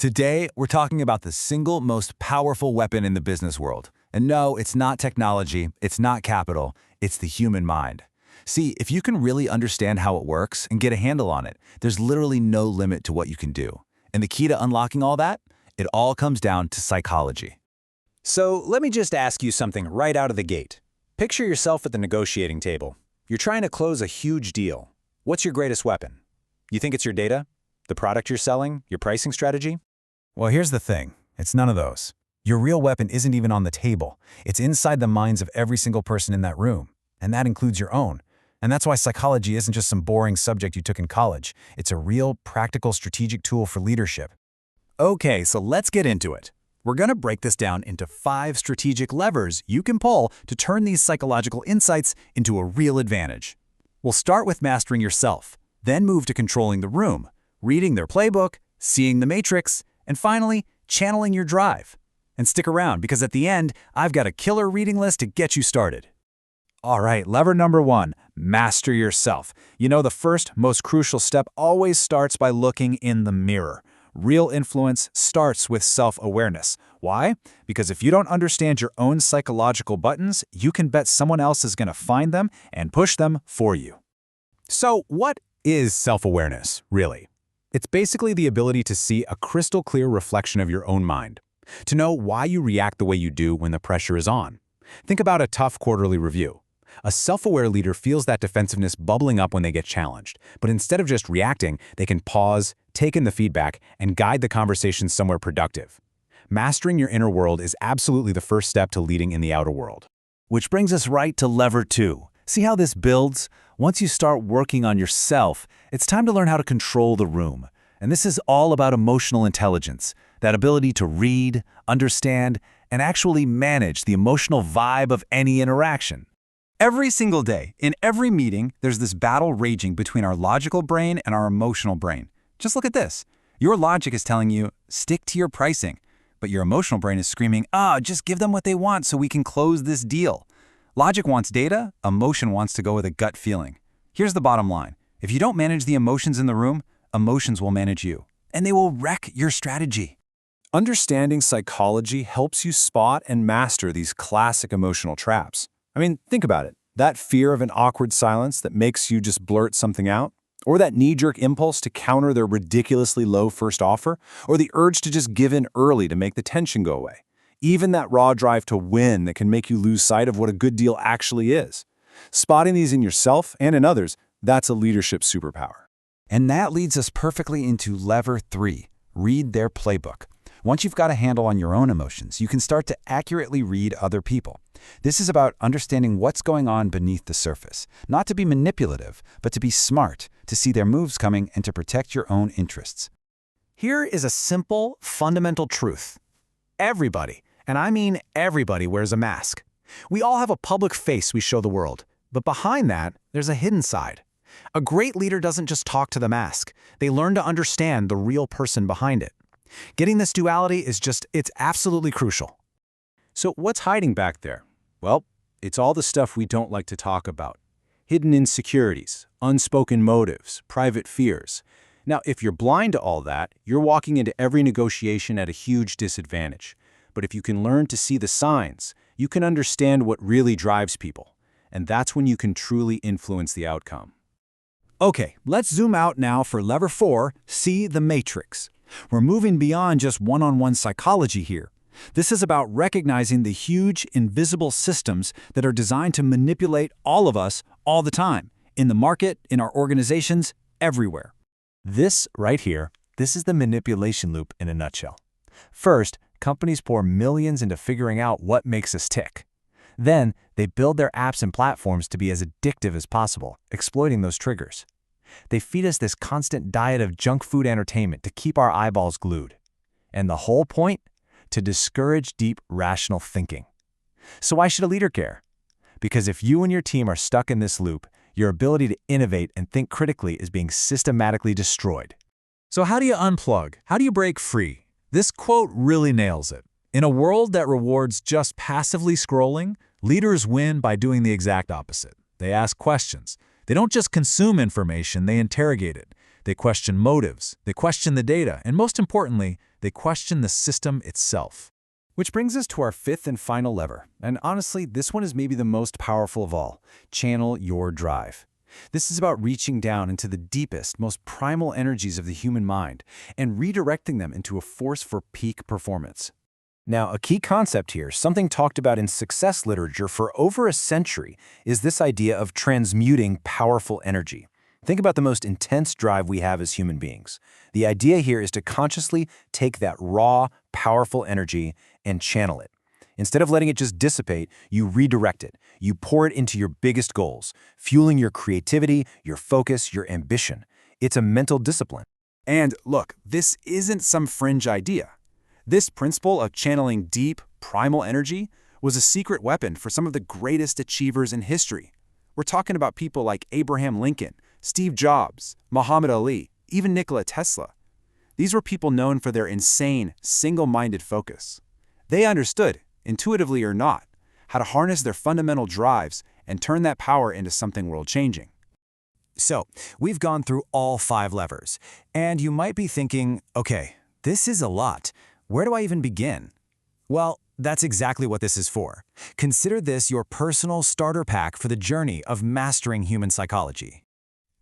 Today, we're talking about the single most powerful weapon in the business world. And no, it's not technology, it's not capital, it's the human mind. See, if you can really understand how it works and get a handle on it, there's literally no limit to what you can do. And the key to unlocking all that? It all comes down to psychology. So let me just ask you something right out of the gate. Picture yourself at the negotiating table. You're trying to close a huge deal. What's your greatest weapon? You think it's your data? The product you're selling? Your pricing strategy? Well, here's the thing. It's none of those. Your real weapon isn't even on the table. It's inside the minds of every single person in that room. And that includes your own. And that's why psychology isn't just some boring subject you took in college. It's a real, practical, strategic tool for leadership. Okay, so let's get into it. We're going to break this down into 5 strategic levers you can pull to turn these psychological insights into a real advantage. We'll start with mastering yourself, then move to controlling the room, reading their playbook, seeing the matrix, and finally, channeling your drive. And stick around, because at the end, I've got a killer reading list to get you started. All right, lever number 1, master yourself. You know, the first, most crucial step always starts by looking in the mirror. Real influence starts with self-awareness. Why? Because if you don't understand your own psychological buttons, you can bet someone else is going to find them and push them for you. So what is self-awareness, really? It's basically the ability to see a crystal clear reflection of your own mind, to know why you react the way you do when the pressure is on. Think about a tough quarterly review. A self-aware leader feels that defensiveness bubbling up when they get challenged, but instead of just reacting, they can pause, take in the feedback, and guide the conversation somewhere productive. Mastering your inner world is absolutely the first step to leading in the outer world. Which brings us right to lever 2. See how this builds? Once you start working on yourself, it's time to learn how to control the room. And this is all about emotional intelligence, that ability to read, understand, and actually manage the emotional vibe of any interaction. Every single day, in every meeting, there's this battle raging between our logical brain and our emotional brain. Just look at this. Your logic is telling you, stick to your pricing. But your emotional brain is screaming, just give them what they want so we can close this deal. Logic wants data, emotion wants to go with a gut feeling. Here's the bottom line. If you don't manage the emotions in the room, emotions will manage you, and they will wreck your strategy. Understanding psychology helps you spot and master these classic emotional traps. I mean, think about it. That fear of an awkward silence that makes you just blurt something out, or that knee-jerk impulse to counter their ridiculously low first offer, or the urge to just give in early to make the tension go away. Even that raw drive to win that can make you lose sight of what a good deal actually is. Spotting these in yourself and in others, that's a leadership superpower. And that leads us perfectly into lever 3, read their playbook. Once you've got a handle on your own emotions, you can start to accurately read other people. This is about understanding what's going on beneath the surface. Not to be manipulative, but to be smart, to see their moves coming and to protect your own interests. Here is a simple, fundamental truth. Everybody, and I mean everybody, wears a mask. We all have a public face we show the world, but behind that, there's a hidden side. A great leader doesn't just talk to the mask. They learn to understand the real person behind it. Getting this duality it's absolutely crucial. So what's hiding back there? Well, it's all the stuff we don't like to talk about. Hidden insecurities, unspoken motives, private fears. Now, if you're blind to all that, you're walking into every negotiation at a huge disadvantage. But if you can learn to see the signs, you can understand what really drives people. And that's when you can truly influence the outcome. Okay, let's zoom out now for lever 4, see the matrix. We're moving beyond just one-on-one psychology here. This is about recognizing the huge, invisible systems that are designed to manipulate all of us all the time, in the market, in our organizations, everywhere. This right here, this is the manipulation loop in a nutshell. First, companies pour millions into figuring out what makes us tick. Then, they build their apps and platforms to be as addictive as possible, exploiting those triggers. They feed us this constant diet of junk food entertainment to keep our eyeballs glued. And the whole point? To discourage deep, rational thinking. So why should a leader care? Because if you and your team are stuck in this loop, your ability to innovate and think critically is being systematically destroyed. So how do you unplug? How do you break free? This quote really nails it. In a world that rewards just passively scrolling, leaders win by doing the exact opposite. They ask questions. They don't just consume information, they interrogate it. They question motives, they question the data, and most importantly, They question the system itself. Which brings us to our fifth and final lever, and honestly, this one is maybe the most powerful of all. Channel your drive. This is about reaching down into the deepest, most primal energies of the human mind and redirecting them into a force for peak performance. Now, a key concept here, something talked about in success literature for over a century, is this idea of transmuting powerful energy. Think about the most intense drive we have as human beings. The idea here is to consciously take that raw, powerful energy and channel it. Instead of letting it just dissipate, you redirect it. You pour it into your biggest goals, fueling your creativity, your focus, your ambition. It's a mental discipline. And look, this isn't some fringe idea. This principle of channeling deep, primal energy was a secret weapon for some of the greatest achievers in history. We're talking about people like Abraham Lincoln, Steve Jobs, Muhammad Ali, even Nikola Tesla. These were people known for their insane, single-minded focus. They understood, intuitively or not, how to harness their fundamental drives and turn that power into something world-changing. So, we've gone through all 5 levers, and you might be thinking, okay, this is a lot. Where do I even begin? Well, that's exactly what this is for. Consider this your personal starter pack for the journey of mastering human psychology.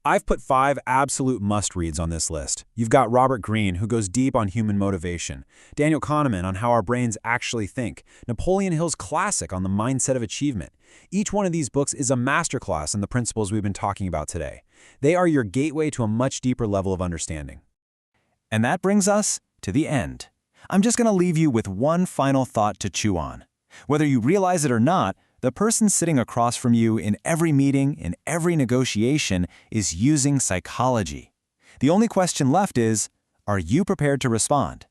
I've put 5 absolute must-reads on this list. You've got Robert Greene, who goes deep on human motivation, Daniel Kahneman on how our brains actually think, Napoleon Hill's classic on the mindset of achievement. Each one of these books is a masterclass in the principles we've been talking about today. They are your gateway to a much deeper level of understanding. And that brings us to the end. I'm just going to leave you with one final thought to chew on. Whether you realize it or not, the person sitting across from you in every meeting, in every negotiation, is using psychology. The only question left is, are you prepared to respond?